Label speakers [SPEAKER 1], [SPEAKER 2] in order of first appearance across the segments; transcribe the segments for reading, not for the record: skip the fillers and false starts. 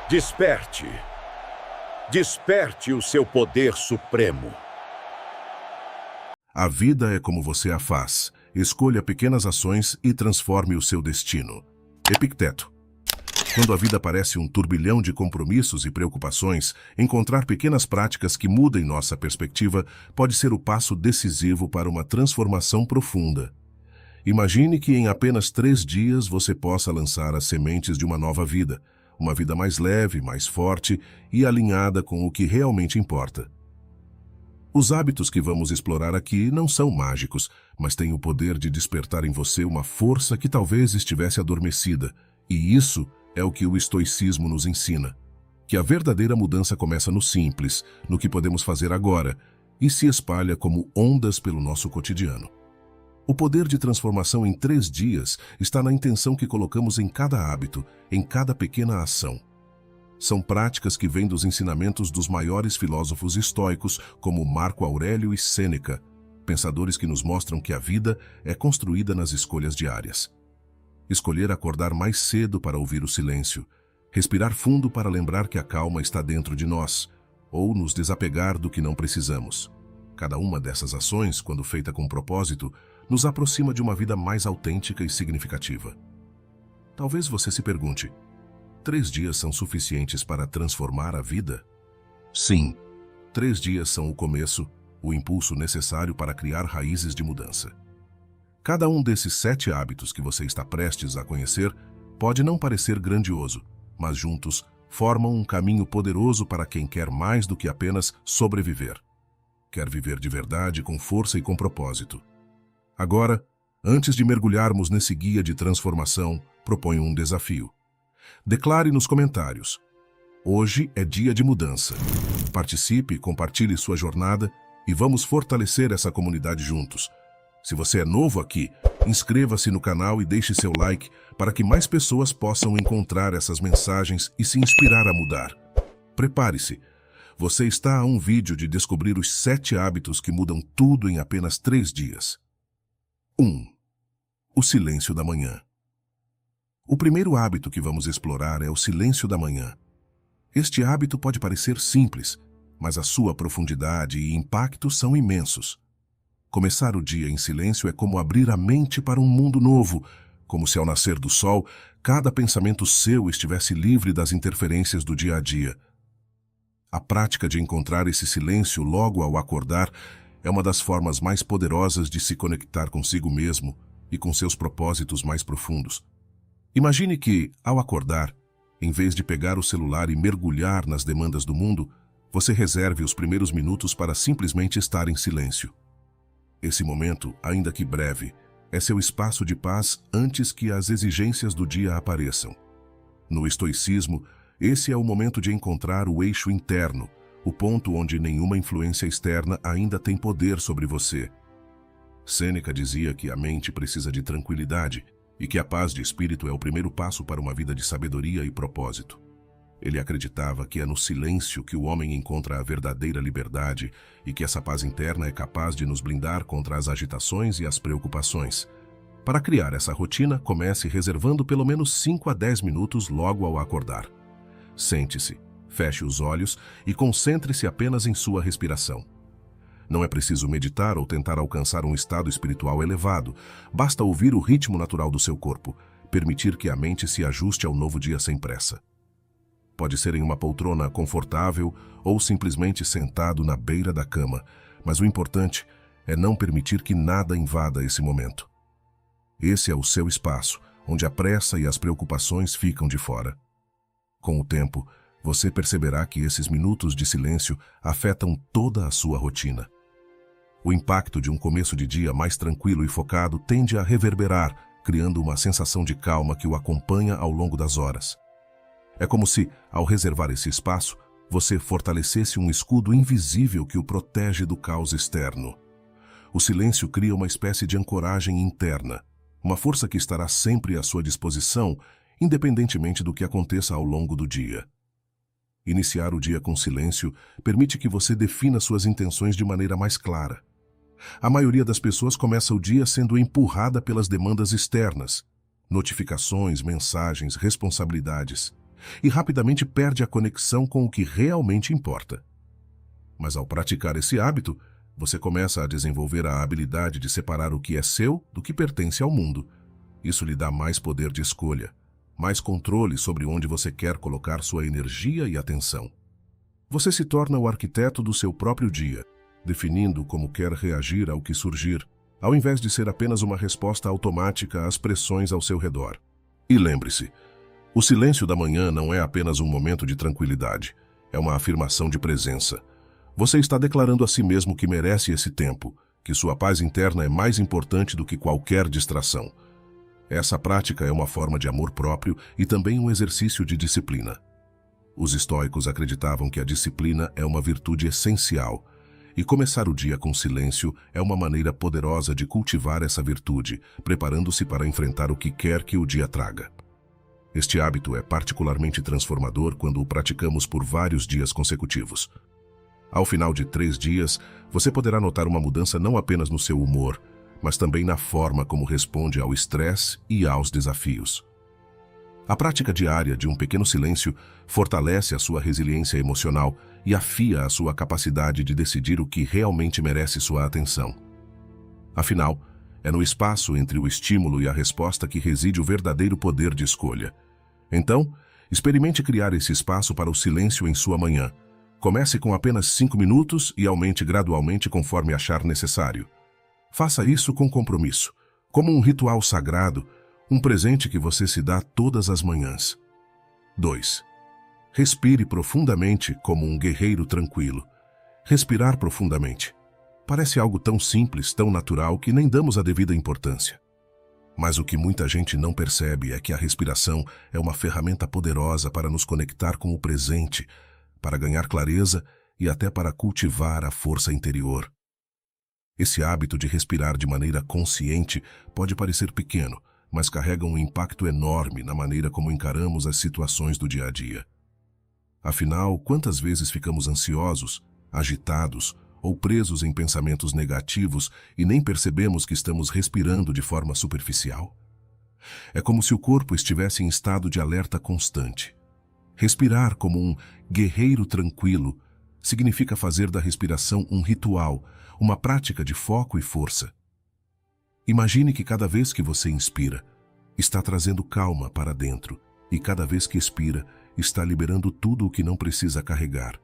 [SPEAKER 1] Desperte. Desperte o seu poder supremo.
[SPEAKER 2] A vida é como você a faz. Escolha pequenas ações e transforme o seu destino. Epicteto. Quando a vida parece um turbilhão de compromissos e preocupações, encontrar pequenas práticas que mudem nossa perspectiva pode ser o passo decisivo para uma transformação profunda. Imagine que em apenas 3 dias você possa lançar as sementes de uma nova vida, uma vida mais leve, mais forte e alinhada com o que realmente importa. Os hábitos que vamos explorar aqui não são mágicos, mas têm o poder de despertar em você uma força que talvez estivesse adormecida, e isso é o que o estoicismo nos ensina. Que a verdadeira mudança começa no simples, no que podemos fazer agora, e se espalha como ondas pelo nosso cotidiano. O poder de transformação em 3 dias está na intenção que colocamos em cada hábito, em cada pequena ação. São práticas que vêm dos ensinamentos dos maiores filósofos estoicos, como Marco Aurélio e Sêneca, pensadores que nos mostram que a vida é construída nas escolhas diárias. Escolher acordar mais cedo para ouvir o silêncio, respirar fundo para lembrar que a calma está dentro de nós, ou nos desapegar do que não precisamos. Cada uma dessas ações, quando feita com propósito, nos aproxima de uma vida mais autêntica e significativa. Talvez você se pergunte: 3 dias são suficientes para transformar a vida? Sim, 3 dias são o começo, o impulso necessário para criar raízes de mudança. Cada um desses 7 hábitos que você está prestes a conhecer pode não parecer grandioso, mas juntos formam um caminho poderoso para quem quer mais do que apenas sobreviver. Quer viver de verdade, com força e com propósito. Agora, antes de mergulharmos nesse guia de transformação, proponho um desafio. Declare nos comentários: hoje é dia de mudança. Participe, compartilhe sua jornada e vamos fortalecer essa comunidade juntos. Se você é novo aqui, inscreva-se no canal e deixe seu like para que mais pessoas possam encontrar essas mensagens e se inspirar a mudar. Prepare-se. Você está a um vídeo de descobrir os 7 hábitos que mudam tudo em apenas 3 dias. 1. O silêncio da manhã. O primeiro hábito que vamos explorar é o silêncio da manhã. Este hábito pode parecer simples, mas a sua profundidade e impacto são imensos. Começar o dia em silêncio é como abrir a mente para um mundo novo, como se ao nascer do sol, cada pensamento seu estivesse livre das interferências do dia a dia. A prática de encontrar esse silêncio logo ao acordar é uma das formas mais poderosas de se conectar consigo mesmo e com seus propósitos mais profundos. Imagine que, ao acordar, em vez de pegar o celular e mergulhar nas demandas do mundo, você reserve os primeiros minutos para simplesmente estar em silêncio. Esse momento, ainda que breve, é seu espaço de paz antes que as exigências do dia apareçam. No estoicismo, esse é o momento de encontrar o eixo interno, o ponto onde nenhuma influência externa ainda tem poder sobre você. Sêneca dizia que a mente precisa de tranquilidade e que a paz de espírito é o primeiro passo para uma vida de sabedoria e propósito. Ele acreditava que é no silêncio que o homem encontra a verdadeira liberdade e que essa paz interna é capaz de nos blindar contra as agitações e as preocupações. Para criar essa rotina, comece reservando pelo menos 5 a 10 minutos logo ao acordar. Sente-se, feche os olhos e concentre-se apenas em sua respiração. Não é preciso meditar ou tentar alcançar um estado espiritual elevado. Basta ouvir o ritmo natural do seu corpo, permitir que a mente se ajuste ao novo dia sem pressa. Pode ser em uma poltrona confortável ou simplesmente sentado na beira da cama, mas o importante é não permitir que nada invada esse momento. Esse é o seu espaço, onde a pressa e as preocupações ficam de fora. Com o tempo, você perceberá que esses minutos de silêncio afetam toda a sua rotina. O impacto de um começo de dia mais tranquilo e focado tende a reverberar, criando uma sensação de calma que o acompanha ao longo das horas. É como se, ao reservar esse espaço, você fortalecesse um escudo invisível que o protege do caos externo. O silêncio cria uma espécie de ancoragem interna, uma força que estará sempre à sua disposição, independentemente do que aconteça ao longo do dia. Iniciar o dia com silêncio permite que você defina suas intenções de maneira mais clara. A maioria das pessoas começa o dia sendo empurrada pelas demandas externas, notificações, mensagens, responsabilidades. e rapidamente perde a conexão com o que realmente importa. Mas ao praticar esse hábito, você começa a desenvolver a habilidade de separar o que é seu do que pertence ao mundo. Isso lhe dá mais poder de escolha, mais controle sobre onde você quer colocar sua energia e atenção. Você se torna o arquiteto do seu próprio dia, definindo como quer reagir ao que surgir, ao invés de ser apenas uma resposta automática às pressões ao seu redor. E lembre-se, o silêncio da manhã não é apenas um momento de tranquilidade, é uma afirmação de presença. Você está declarando a si mesmo que merece esse tempo, que sua paz interna é mais importante do que qualquer distração. Essa prática é uma forma de amor próprio e também um exercício de disciplina. Os estoicos acreditavam que a disciplina é uma virtude essencial, e começar o dia com silêncio é uma maneira poderosa de cultivar essa virtude, preparando-se para enfrentar o que quer que o dia traga. Este hábito é particularmente transformador quando o praticamos por vários dias consecutivos. Ao final de 3 dias, você poderá notar uma mudança não apenas no seu humor, mas também na forma como responde ao estresse e aos desafios. A prática diária de um pequeno silêncio fortalece a sua resiliência emocional e afia a sua capacidade de decidir o que realmente merece sua atenção. Afinal, é no espaço entre o estímulo e a resposta que reside o verdadeiro poder de escolha. Então, experimente criar esse espaço para o silêncio em sua manhã. Comece com apenas 5 minutos e aumente gradualmente conforme achar necessário. Faça isso com compromisso, como um ritual sagrado, um presente que você se dá todas as manhãs. 2. Respire profundamente como um guerreiro tranquilo. Respirar profundamente. Parece algo tão simples, tão natural, que nem damos a devida importância. Mas o que muita gente não percebe é que a respiração é uma ferramenta poderosa para nos conectar com o presente, para ganhar clareza e até para cultivar a força interior. Esse hábito de respirar de maneira consciente pode parecer pequeno, mas carrega um impacto enorme na maneira como encaramos as situações do dia a dia. Afinal, quantas vezes ficamos ansiosos, agitados ou presos em pensamentos negativos e nem percebemos que estamos respirando de forma superficial? É como se o corpo estivesse em estado de alerta constante. Respirar como um guerreiro tranquilo significa fazer da respiração um ritual, uma prática de foco e força. Imagine que cada vez que você inspira, está trazendo calma para dentro, e cada vez que expira, está liberando tudo o que não precisa carregar.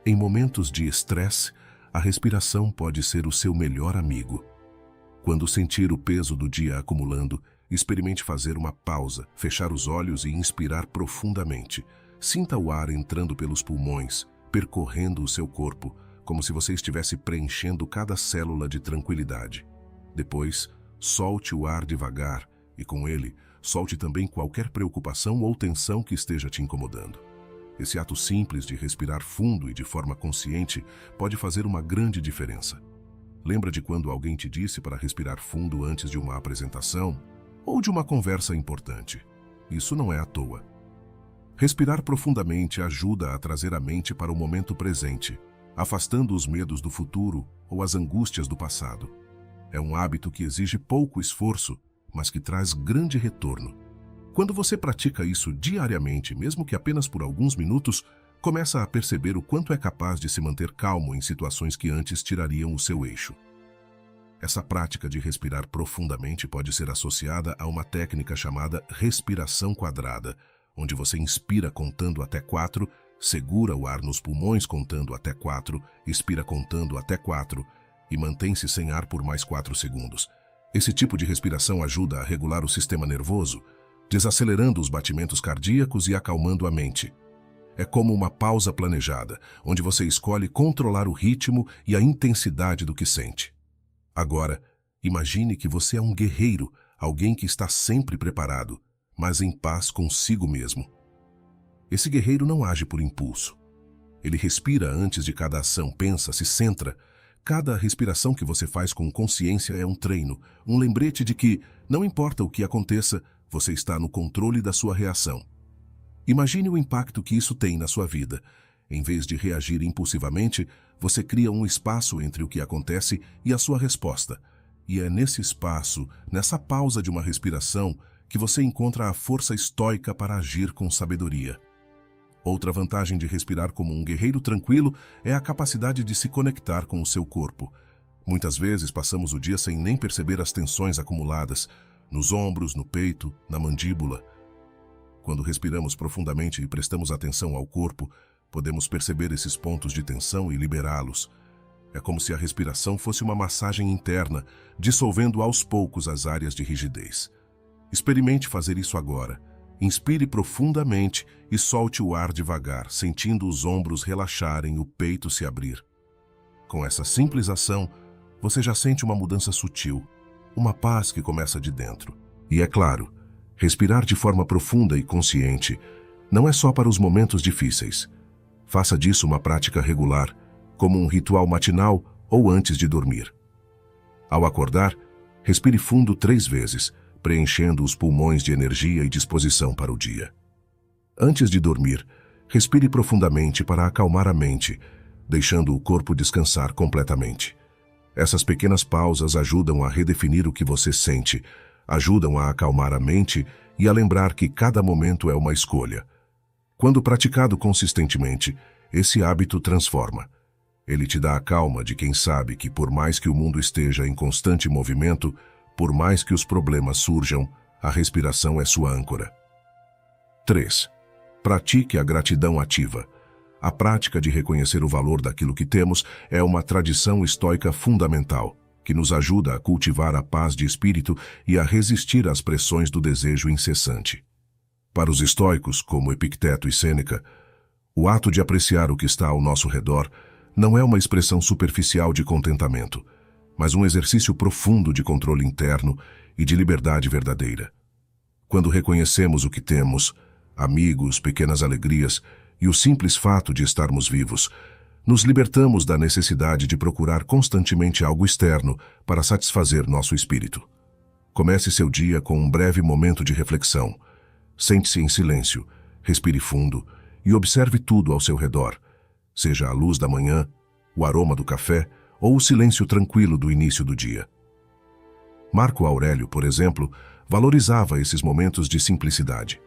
[SPEAKER 2] Em momentos de estresse, a respiração pode ser o seu melhor amigo. Quando sentir o peso do dia acumulando, experimente fazer uma pausa, fechar os olhos e inspirar profundamente. Sinta o ar entrando pelos pulmões, percorrendo o seu corpo, como se você estivesse preenchendo cada célula de tranquilidade. Depois, solte o ar devagar e, com ele, solte também qualquer preocupação ou tensão que esteja te incomodando. Esse ato simples de respirar fundo e de forma consciente pode fazer uma grande diferença. Lembra de quando alguém te disse para respirar fundo antes de uma apresentação ou de uma conversa importante? Isso não é à toa. Respirar profundamente ajuda a trazer a mente para o momento presente, afastando os medos do futuro ou as angústias do passado. É um hábito que exige pouco esforço, mas que traz grande retorno. Quando você pratica isso diariamente, mesmo que apenas por alguns minutos, começa a perceber o quanto é capaz de se manter calmo em situações que antes tirariam o seu eixo. Essa prática de respirar profundamente pode ser associada a uma técnica chamada respiração quadrada, onde você inspira contando até 4, segura o ar nos pulmões contando até 4, expira contando até 4 e mantém-se sem ar por mais 4 segundos. Esse tipo de respiração ajuda a regular o sistema nervoso, desacelerando os batimentos cardíacos e acalmando a mente. É como uma pausa planejada, onde você escolhe controlar o ritmo e a intensidade do que sente. Agora, imagine que você é um guerreiro, alguém que está sempre preparado, mas em paz consigo mesmo. Esse guerreiro não age por impulso. Ele respira antes de cada ação, pensa, se centra. Cada respiração que você faz com consciência é um treino, um lembrete de que, não importa o que aconteça, você está no controle da sua reação. Imagine o impacto que isso tem na sua vida. Em vez de reagir impulsivamente, você cria um espaço entre o que acontece e a sua resposta. E é nesse espaço, nessa pausa de uma respiração, que você encontra a força estoica para agir com sabedoria. Outra vantagem de respirar como um guerreiro tranquilo é a capacidade de se conectar com o seu corpo. Muitas vezes passamos o dia sem nem perceber as tensões acumuladas, nos ombros, no peito, na mandíbula. Quando respiramos profundamente e prestamos atenção ao corpo, podemos perceber esses pontos de tensão e liberá-los. É como se a respiração fosse uma massagem interna, dissolvendo aos poucos as áreas de rigidez. Experimente fazer isso agora. Inspire profundamente e solte o ar devagar, sentindo os ombros relaxarem e o peito se abrir. Com essa simples ação, você já sente uma mudança sutil, uma paz que começa de dentro. E é claro, respirar de forma profunda e consciente não é só para os momentos difíceis. Faça disso uma prática regular, como um ritual matinal ou antes de dormir. Ao acordar, respire fundo 3 vezes, preenchendo os pulmões de energia e disposição para o dia. Antes de dormir, respire profundamente para acalmar a mente, deixando o corpo descansar completamente. Essas pequenas pausas ajudam a redefinir o que você sente, ajudam a acalmar a mente e a lembrar que cada momento é uma escolha. Quando praticado consistentemente, esse hábito transforma. Ele te dá a calma de quem sabe que, por mais que o mundo esteja em constante movimento, por mais que os problemas surjam, a respiração é sua âncora. 3. Pratique a gratidão ativa. A prática de reconhecer o valor daquilo que temos é uma tradição estoica fundamental, que nos ajuda a cultivar a paz de espírito e a resistir às pressões do desejo incessante. Para os estoicos, como Epicteto e Sêneca, o ato de apreciar o que está ao nosso redor não é uma expressão superficial de contentamento, mas um exercício profundo de controle interno e de liberdade verdadeira. Quando reconhecemos o que temos, amigos, pequenas alegrias e o simples fato de estarmos vivos, nos libertamos da necessidade de procurar constantemente algo externo para satisfazer nosso espírito. Comece seu dia com um breve momento de reflexão. Sente-se em silêncio, respire fundo e observe tudo ao seu redor, seja a luz da manhã, o aroma do café ou o silêncio tranquilo do início do dia. Marco Aurélio, por exemplo, valorizava esses momentos de simplicidade.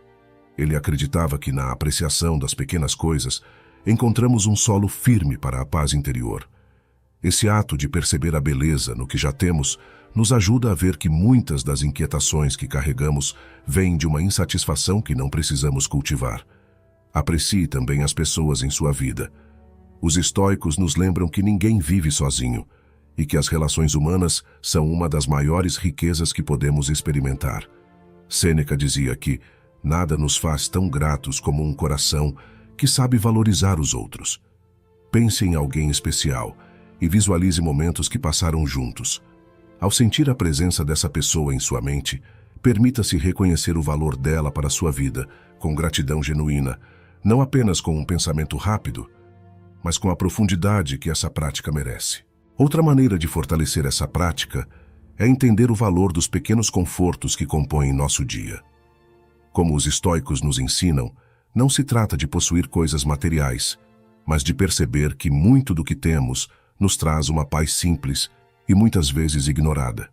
[SPEAKER 2] Ele acreditava que na apreciação das pequenas coisas encontramos um solo firme para a paz interior. Esse ato de perceber a beleza no que já temos nos ajuda a ver que muitas das inquietações que carregamos vêm de uma insatisfação que não precisamos cultivar. Aprecie também as pessoas em sua vida. Os estoicos nos lembram que ninguém vive sozinho e que as relações humanas são uma das maiores riquezas que podemos experimentar. Sêneca dizia que nada nos faz tão gratos como um coração que sabe valorizar os outros. Pense em alguém especial e visualize momentos que passaram juntos. Ao sentir a presença dessa pessoa em sua mente, permita-se reconhecer o valor dela para a sua vida, com gratidão genuína, não apenas com um pensamento rápido, mas com a profundidade que essa prática merece. Outra maneira de fortalecer essa prática é entender o valor dos pequenos confortos que compõem nosso dia. Como os estoicos nos ensinam, não se trata de possuir coisas materiais, mas de perceber que muito do que temos nos traz uma paz simples e muitas vezes ignorada.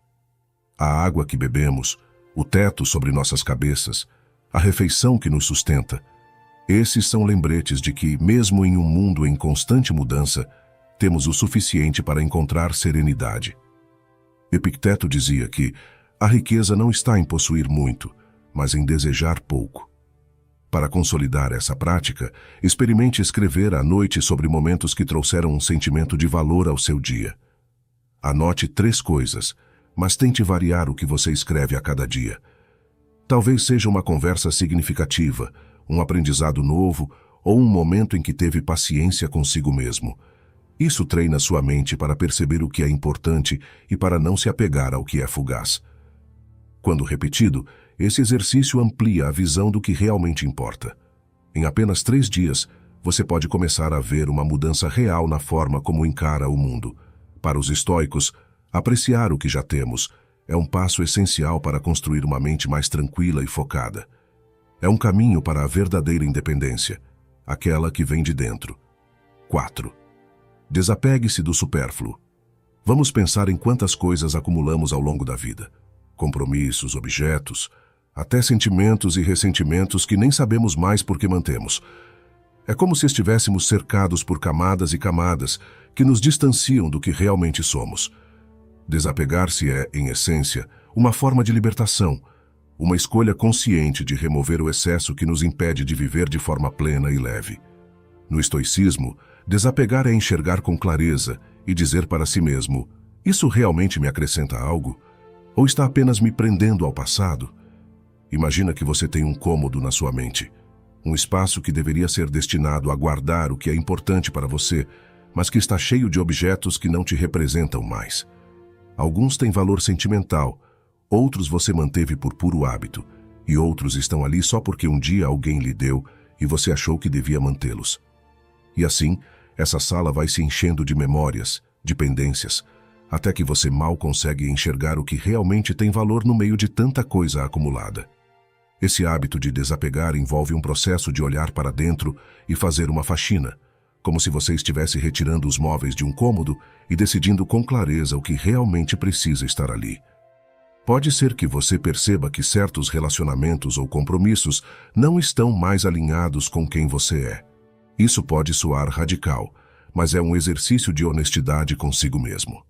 [SPEAKER 2] A água que bebemos, o teto sobre nossas cabeças, a refeição que nos sustenta, esses são lembretes de que, mesmo em um mundo em constante mudança, temos o suficiente para encontrar serenidade. Epicteto dizia que a riqueza não está em possuir muito, mas em desejar pouco. Para consolidar essa prática, experimente escrever à noite sobre momentos que trouxeram um sentimento de valor ao seu dia. Anote 3 coisas, mas tente variar o que você escreve a cada dia. Talvez seja uma conversa significativa, um aprendizado novo ou um momento em que teve paciência consigo mesmo. Isso treina sua mente para perceber o que é importante e para não se apegar ao que é fugaz. Quando repetido, esse exercício amplia a visão do que realmente importa. Em apenas 3 dias, você pode começar a ver uma mudança real na forma como encara o mundo. Para os estoicos, apreciar o que já temos é um passo essencial para construir uma mente mais tranquila e focada. É um caminho para a verdadeira independência, aquela que vem de dentro. 4. Desapegue-se do supérfluo. Vamos pensar em quantas coisas acumulamos ao longo da vida. Compromissos, objetos, até sentimentos e ressentimentos que nem sabemos mais por que mantemos. É como se estivéssemos cercados por camadas e camadas que nos distanciam do que realmente somos. Desapegar-se é, em essência, uma forma de libertação, uma escolha consciente de remover o excesso que nos impede de viver de forma plena e leve. No estoicismo, desapegar é enxergar com clareza e dizer para si mesmo: isso realmente me acrescenta algo? Ou está apenas me prendendo ao passado? Imagina que você tem um cômodo na sua mente, um espaço que deveria ser destinado a guardar o que é importante para você, mas que está cheio de objetos que não te representam mais. Alguns têm valor sentimental, outros você manteve por puro hábito, e outros estão ali só porque um dia alguém lhe deu e você achou que devia mantê-los. E assim, essa sala vai se enchendo de memórias, de pendências, até que você mal consegue enxergar o que realmente tem valor no meio de tanta coisa acumulada. Esse hábito de desapegar envolve um processo de olhar para dentro e fazer uma faxina, como se você estivesse retirando os móveis de um cômodo e decidindo com clareza o que realmente precisa estar ali. Pode ser que você perceba que certos relacionamentos ou compromissos não estão mais alinhados com quem você é. Isso pode soar radical, mas é um exercício de honestidade consigo mesmo.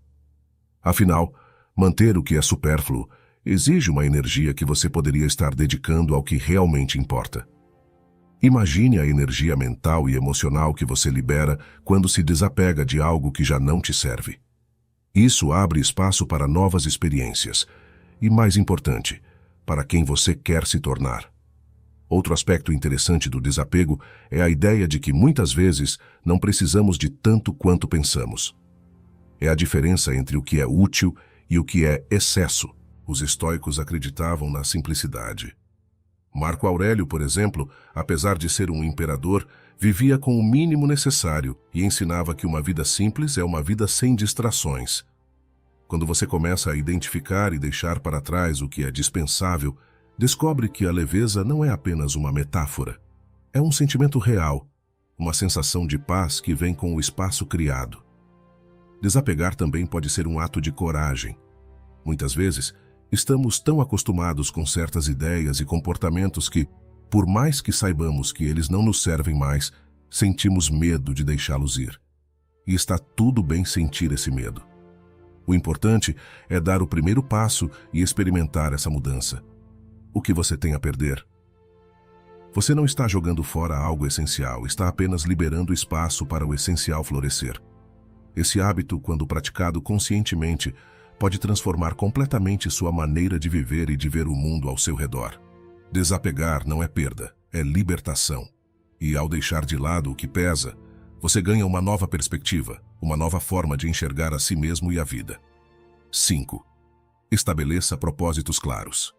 [SPEAKER 2] Afinal, manter o que é supérfluo exige uma energia que você poderia estar dedicando ao que realmente importa. Imagine a energia mental e emocional que você libera quando se desapega de algo que já não te serve. Isso abre espaço para novas experiências e, mais importante, para quem você quer se tornar. Outro aspecto interessante do desapego é a ideia de que muitas vezes não precisamos de tanto quanto pensamos. É a diferença entre o que é útil e o que é excesso. Os estoicos acreditavam na simplicidade. Marco Aurélio, por exemplo, apesar de ser um imperador, vivia com o mínimo necessário e ensinava que uma vida simples é uma vida sem distrações. Quando você começa a identificar e deixar para trás o que é dispensável, descobre que a leveza não é apenas uma metáfora. É um sentimento real, uma sensação de paz que vem com o espaço criado. Desapegar também pode ser um ato de coragem. Muitas vezes, estamos tão acostumados com certas ideias e comportamentos que, por mais que saibamos que eles não nos servem mais, sentimos medo de deixá-los ir. E está tudo bem sentir esse medo. O importante é dar o primeiro passo e experimentar essa mudança. O que você tem a perder? Você não está jogando fora algo essencial, está apenas liberando espaço para o essencial florescer. Esse hábito, quando praticado conscientemente, pode transformar completamente sua maneira de viver e de ver o mundo ao seu redor. Desapegar não é perda, é libertação. E ao deixar de lado o que pesa, você ganha uma nova perspectiva, uma nova forma de enxergar a si mesmo e a vida. 5. Estabeleça propósitos claros.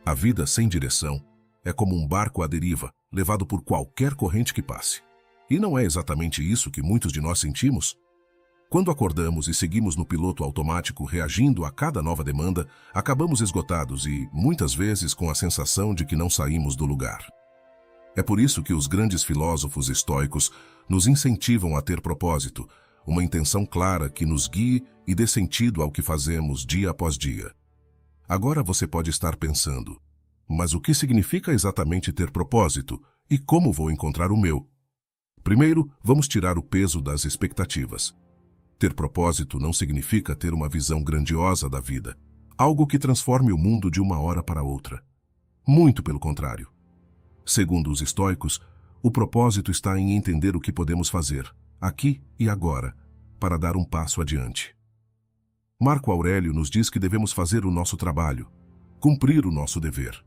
[SPEAKER 2] A vida sem direção é como um barco à deriva, levado por qualquer corrente que passe. E não é exatamente isso que muitos de nós sentimos? Quando acordamos e seguimos no piloto automático reagindo a cada nova demanda, acabamos esgotados e, muitas vezes, com a sensação de que não saímos do lugar. É por isso que os grandes filósofos estoicos nos incentivam a ter propósito, uma intenção clara que nos guie e dê sentido ao que fazemos dia após dia. Agora você pode estar pensando, mas o que significa exatamente ter propósito e como vou encontrar o meu? Primeiro, vamos tirar o peso das expectativas. Ter propósito não significa ter uma visão grandiosa da vida, algo que transforme o mundo de uma hora para outra. Muito pelo contrário. Segundo os estoicos, o propósito está em entender o que podemos fazer, aqui e agora, para dar um passo adiante. Marco Aurélio nos diz que devemos fazer o nosso trabalho, cumprir o nosso dever.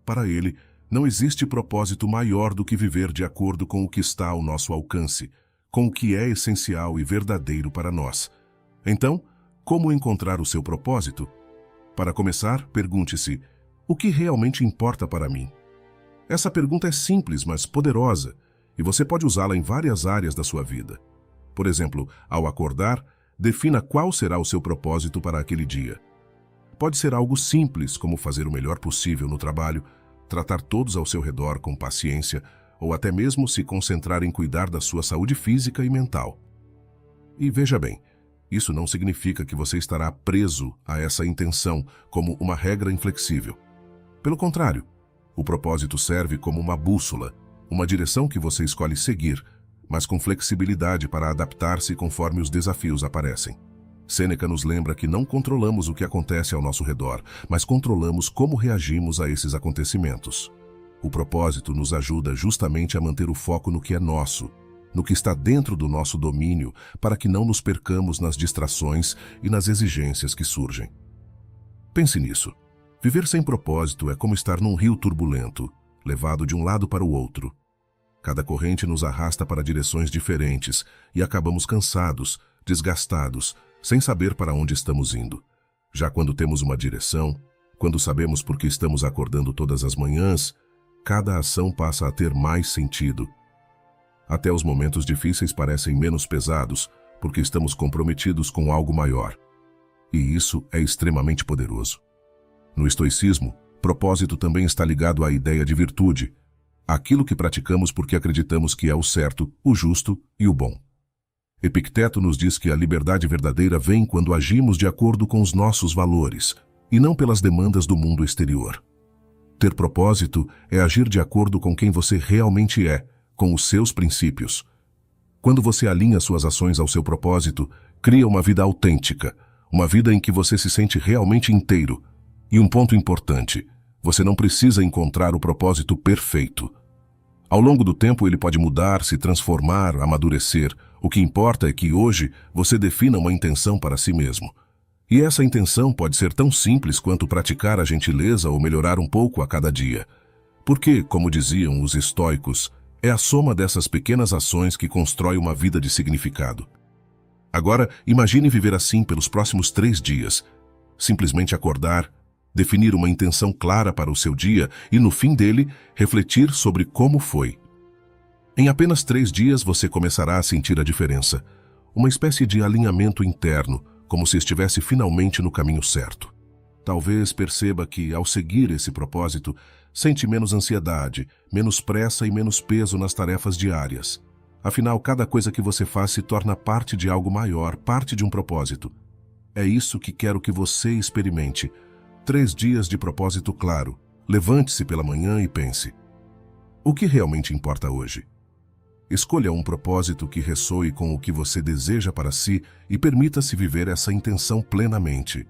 [SPEAKER 2] Para ele, não existe propósito maior do que viver de acordo com o que está ao nosso alcance, com o que é essencial e verdadeiro para nós. Então, como encontrar o seu propósito? Para começar, pergunte-se: o que realmente importa para mim? Essa pergunta é simples, mas poderosa, e você pode usá-la em várias áreas da sua vida. Por exemplo, ao acordar, defina qual será o seu propósito para aquele dia. Pode ser algo simples, como fazer o melhor possível no trabalho, tratar todos ao seu redor com paciência, ou até mesmo se concentrar em cuidar da sua saúde física e mental. E veja bem, isso não significa que você estará preso a essa intenção como uma regra inflexível. Pelo contrário, o propósito serve como uma bússola, uma direção que você escolhe seguir, mas com flexibilidade para adaptar-se conforme os desafios aparecem. Sêneca nos lembra que não controlamos o que acontece ao nosso redor, mas controlamos como reagimos a esses acontecimentos. O propósito nos ajuda justamente a manter o foco no que é nosso, no que está dentro do nosso domínio, para que não nos percamos nas distrações e nas exigências que surgem. Pense nisso. Viver sem propósito é como estar num rio turbulento, levado de um lado para o outro. Cada corrente nos arrasta para direções diferentes e acabamos cansados, desgastados, sem saber para onde estamos indo. Já quando temos uma direção, quando sabemos por que estamos acordando todas as manhãs, cada ação passa a ter mais sentido. Até os momentos difíceis parecem menos pesados, porque estamos comprometidos com algo maior. E isso é extremamente poderoso. No estoicismo, propósito também está ligado à ideia de virtude, aquilo que praticamos porque acreditamos que é o certo, o justo e o bom. Epicteto nos diz que a liberdade verdadeira vem quando agimos de acordo com os nossos valores, e não pelas demandas do mundo exterior. Ter propósito é agir de acordo com quem você realmente é, com os seus princípios. Quando você alinha suas ações ao seu propósito, cria uma vida autêntica, uma vida em que você se sente realmente inteiro. E um ponto importante, você não precisa encontrar o propósito perfeito. Ao longo do tempo ele pode mudar, se transformar, amadurecer. O que importa é que hoje você defina uma intenção para si mesmo. E essa intenção pode ser tão simples quanto praticar a gentileza ou melhorar um pouco a cada dia. Porque, como diziam os estoicos, é a soma dessas pequenas ações que constrói uma vida de significado. Agora, imagine viver assim pelos próximos 3 dias. Simplesmente acordar, definir uma intenção clara para o seu dia e, no fim dele, refletir sobre como foi. Em apenas 3 dias você começará a sentir a diferença. Uma espécie de alinhamento interno, como se estivesse finalmente no caminho certo. Talvez perceba que, ao seguir esse propósito, sente menos ansiedade, menos pressa e menos peso nas tarefas diárias. Afinal, cada coisa que você faz se torna parte de algo maior, parte de um propósito. É isso que quero que você experimente. 3 dias de propósito claro. Levante-se pela manhã e pense: o que realmente importa hoje? Escolha um propósito que ressoe com o que você deseja para si e permita-se viver essa intenção plenamente.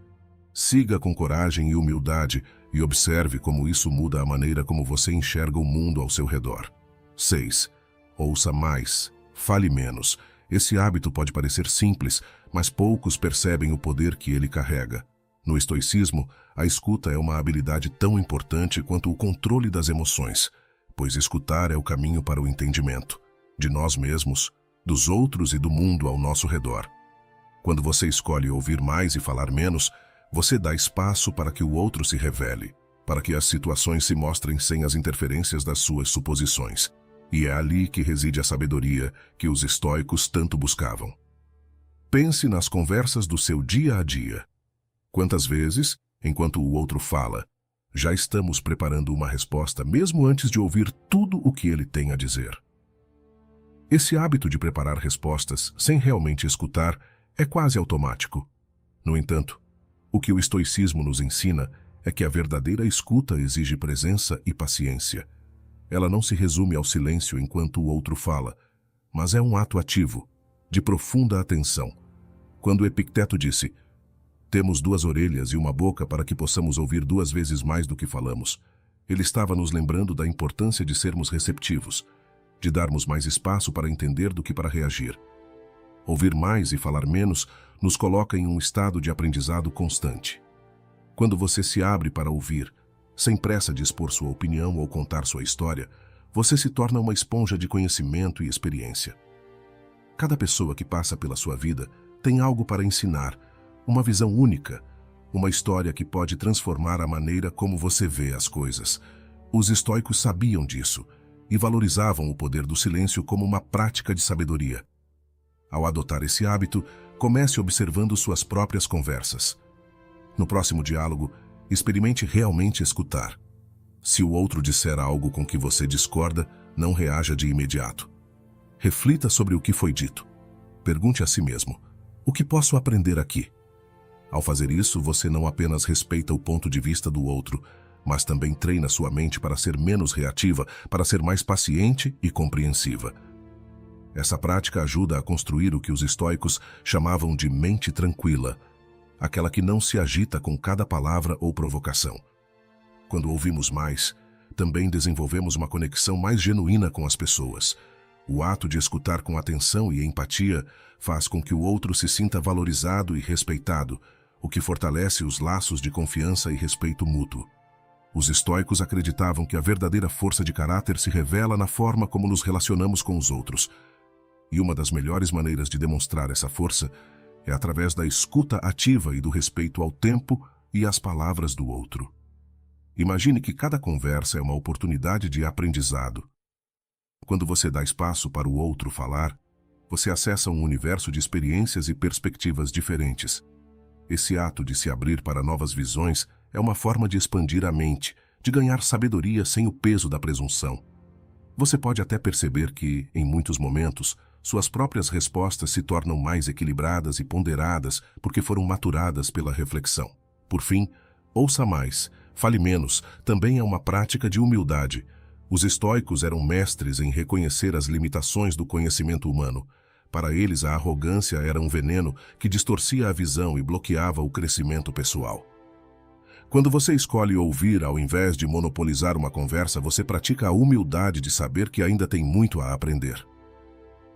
[SPEAKER 2] Siga com coragem e humildade e observe como isso muda a maneira como você enxerga o mundo ao seu redor. 6. Ouça mais. Fale menos. Esse hábito pode parecer simples, mas poucos percebem o poder que ele carrega. No estoicismo, a escuta é uma habilidade tão importante quanto o controle das emoções, pois escutar é o caminho para o entendimento de nós mesmos, dos outros e do mundo ao nosso redor. Quando você escolhe ouvir mais e falar menos, você dá espaço para que o outro se revele, para que as situações se mostrem sem as interferências das suas suposições. E é ali que reside a sabedoria que os estoicos tanto buscavam. Pense nas conversas do seu dia a dia. Quantas vezes, enquanto o outro fala, já estamos preparando uma resposta mesmo antes de ouvir tudo o que ele tem a dizer? Esse hábito de preparar respostas sem realmente escutar é quase automático. No entanto, o que o estoicismo nos ensina é que a verdadeira escuta exige presença e paciência. Ela não se resume ao silêncio enquanto o outro fala, mas é um ato ativo, de profunda atenção. Quando Epicteto disse: "Temos 2 orelhas e uma boca para que possamos ouvir 2 vezes mais do que falamos", ele estava nos lembrando da importância de sermos receptivos, de darmos mais espaço para entender do que para reagir. Ouvir mais e falar menos nos coloca em um estado de aprendizado constante. Quando você se abre para ouvir, sem pressa de expor sua opinião ou contar sua história, você se torna uma esponja de conhecimento e experiência. Cada pessoa que passa pela sua vida tem algo para ensinar, uma visão única, uma história que pode transformar a maneira como você vê as coisas. Os estoicos sabiam disso e valorizavam o poder do silêncio como uma prática de sabedoria. Ao adotar esse hábito, comece observando suas próprias conversas. No próximo diálogo, experimente realmente escutar. Se o outro disser algo com que você discorda, não reaja de imediato. Reflita sobre o que foi dito. Pergunte a si mesmo: o que posso aprender aqui? Ao fazer isso, você não apenas respeita o ponto de vista do outro, mas também treina sua mente para ser menos reativa, para ser mais paciente e compreensiva. Essa prática ajuda a construir o que os estoicos chamavam de mente tranquila, aquela que não se agita com cada palavra ou provocação. Quando ouvimos mais, também desenvolvemos uma conexão mais genuína com as pessoas. O ato de escutar com atenção e empatia faz com que o outro se sinta valorizado e respeitado, o que fortalece os laços de confiança e respeito mútuo. Os estoicos acreditavam que a verdadeira força de caráter se revela na forma como nos relacionamos com os outros. E uma das melhores maneiras de demonstrar essa força é através da escuta ativa e do respeito ao tempo e às palavras do outro. Imagine que cada conversa é uma oportunidade de aprendizado. Quando você dá espaço para o outro falar, você acessa um universo de experiências e perspectivas diferentes. Esse ato de se abrir para novas visões é uma forma de expandir a mente, de ganhar sabedoria sem o peso da presunção. Você pode até perceber que, em muitos momentos, suas próprias respostas se tornam mais equilibradas e ponderadas porque foram maturadas pela reflexão. Por fim, ouça mais, fale menos, também é uma prática de humildade. Os estoicos eram mestres em reconhecer as limitações do conhecimento humano. Para eles, a arrogância era um veneno que distorcia a visão e bloqueava o crescimento pessoal. Quando você escolhe ouvir ao invés de monopolizar uma conversa, você pratica a humildade de saber que ainda tem muito a aprender.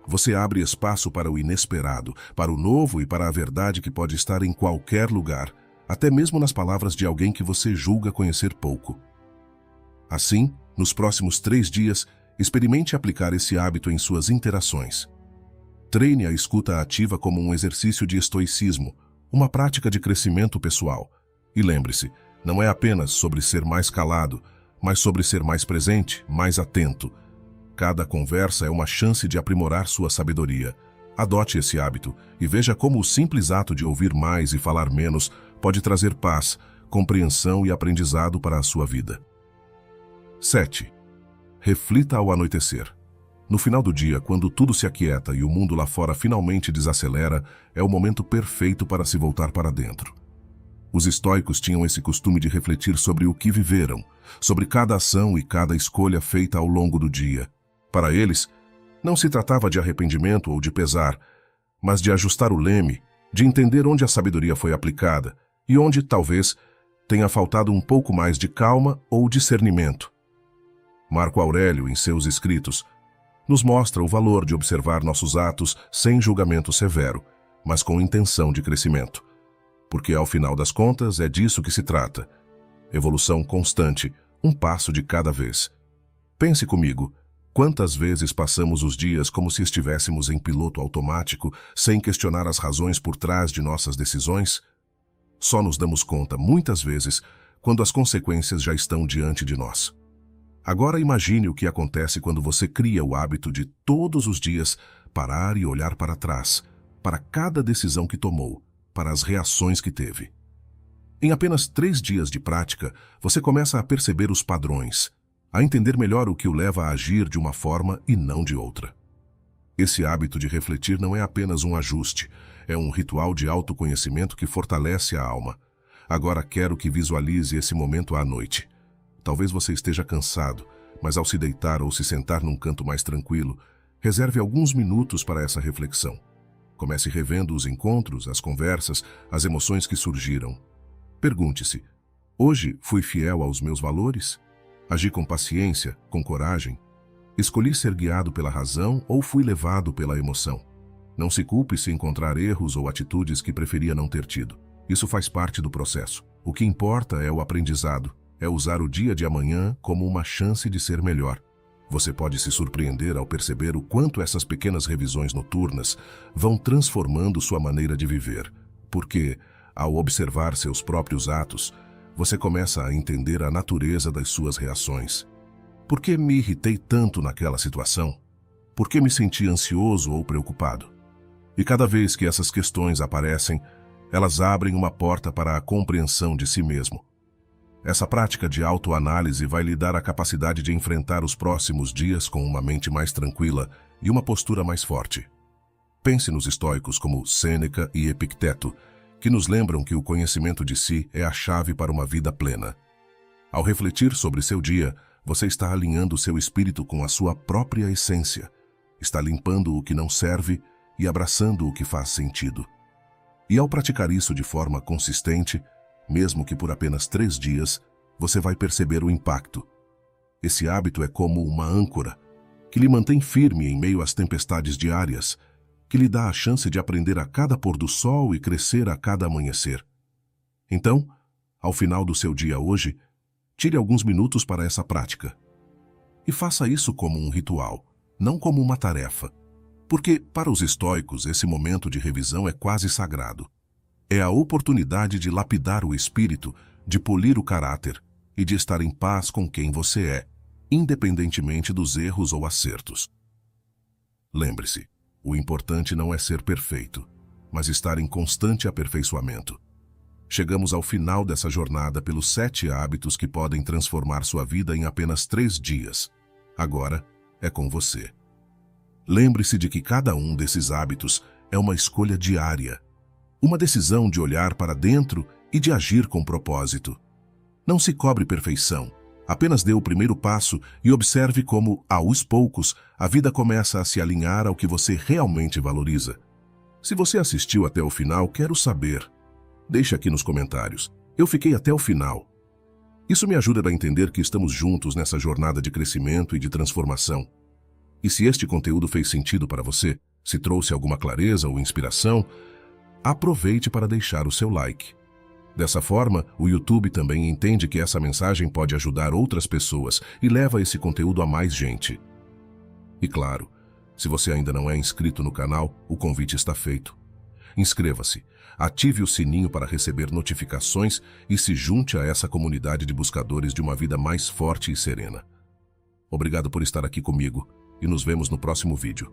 [SPEAKER 2] Você abre espaço para o inesperado, para o novo e para a verdade que pode estar em qualquer lugar, até mesmo nas palavras de alguém que você julga conhecer pouco. Assim, nos próximos 3 dias, experimente aplicar esse hábito em suas interações. Treine a escuta ativa como um exercício de estoicismo, uma prática de crescimento pessoal. E lembre-se, não é apenas sobre ser mais calado, mas sobre ser mais presente, mais atento. Cada conversa é uma chance de aprimorar sua sabedoria. Adote esse hábito e veja como o simples ato de ouvir mais e falar menos pode trazer paz, compreensão e aprendizado para a sua vida. 7. Reflita ao anoitecer. No final do dia, quando tudo se aquieta e o mundo lá fora finalmente desacelera, é o momento perfeito para se voltar para dentro. Os estoicos tinham esse costume de refletir sobre o que viveram, sobre cada ação e cada escolha feita ao longo do dia. Para eles, não se tratava de arrependimento ou de pesar, mas de ajustar o leme, de entender onde a sabedoria foi aplicada e onde, talvez, tenha faltado um pouco mais de calma ou discernimento. Marco Aurélio, em seus escritos, nos mostra o valor de observar nossos atos sem julgamento severo, mas com intenção de crescimento. Porque, ao final das contas, é disso que se trata. Evolução constante, um passo de cada vez. Pense comigo, quantas vezes passamos os dias como se estivéssemos em piloto automático, sem questionar as razões por trás de nossas decisões? Só nos damos conta, muitas vezes, quando as consequências já estão diante de nós. Agora imagine o que acontece quando você cria o hábito de, todos os dias, parar e olhar para trás, para cada decisão que tomou, para as reações que teve. Em apenas 3 dias de prática, você começa a perceber os padrões, a entender melhor o que o leva a agir de uma forma e não de outra. Esse hábito de refletir não é apenas um ajuste, é um ritual de autoconhecimento que fortalece a alma. Agora quero que visualize esse momento à noite. Talvez você esteja cansado, mas ao se deitar ou se sentar num canto mais tranquilo, reserve alguns minutos para essa reflexão. Comece revendo os encontros, as conversas, as emoções que surgiram. Pergunte-se: hoje fui fiel aos meus valores? Agi com paciência, com coragem? Escolhi ser guiado pela razão ou fui levado pela emoção? Não se culpe se encontrar erros ou atitudes que preferia não ter tido. Isso faz parte do processo. O que importa é o aprendizado, é usar o dia de amanhã como uma chance de ser melhor. Você pode se surpreender ao perceber o quanto essas pequenas revisões noturnas vão transformando sua maneira de viver, porque, ao observar seus próprios atos, você começa a entender a natureza das suas reações. Por que me irritei tanto naquela situação? Por que me senti ansioso ou preocupado? E cada vez que essas questões aparecem, elas abrem uma porta para a compreensão de si mesmo. Essa prática de autoanálise vai lhe dar a capacidade de enfrentar os próximos dias com uma mente mais tranquila e uma postura mais forte. Pense nos estoicos como Sêneca e Epicteto, que nos lembram que o conhecimento de si é a chave para uma vida plena. Ao refletir sobre seu dia, você está alinhando seu espírito com a sua própria essência. Está limpando o que não serve e abraçando o que faz sentido. E ao praticar isso de forma consistente, mesmo que por apenas 3 dias, você vai perceber o impacto. Esse hábito é como uma âncora, que lhe mantém firme em meio às tempestades diárias, que lhe dá a chance de aprender a cada pôr do sol e crescer a cada amanhecer. Então, ao final do seu dia hoje, tire alguns minutos para essa prática. E faça isso como um ritual, não como uma tarefa. Porque, para os estoicos, esse momento de revisão é quase sagrado. É a oportunidade de lapidar o espírito, de polir o caráter e de estar em paz com quem você é, independentemente dos erros ou acertos. Lembre-se, o importante não é ser perfeito, mas estar em constante aperfeiçoamento. Chegamos ao final dessa jornada pelos 7 hábitos que podem transformar sua vida em apenas 3 dias. Agora é com você. Lembre-se de que cada um desses hábitos é uma escolha diária, uma decisão de olhar para dentro e de agir com propósito. Não se cobre perfeição, apenas dê o primeiro passo e observe como, aos poucos, a vida começa a se alinhar ao que você realmente valoriza. Se você assistiu até o final, quero saber. Deixe aqui nos comentários. Eu fiquei até o final. Isso me ajuda a entender que estamos juntos nessa jornada de crescimento e de transformação. E se este conteúdo fez sentido para você, se trouxe alguma clareza ou inspiração, aproveite para deixar o seu like. Dessa forma, o YouTube também entende que essa mensagem pode ajudar outras pessoas e leva esse conteúdo a mais gente. E claro, se você ainda não é inscrito no canal, o convite está feito. Inscreva-se, ative o sininho para receber notificações e se junte a essa comunidade de buscadores de uma vida mais forte e serena. Obrigado por estar aqui comigo e nos vemos no próximo vídeo.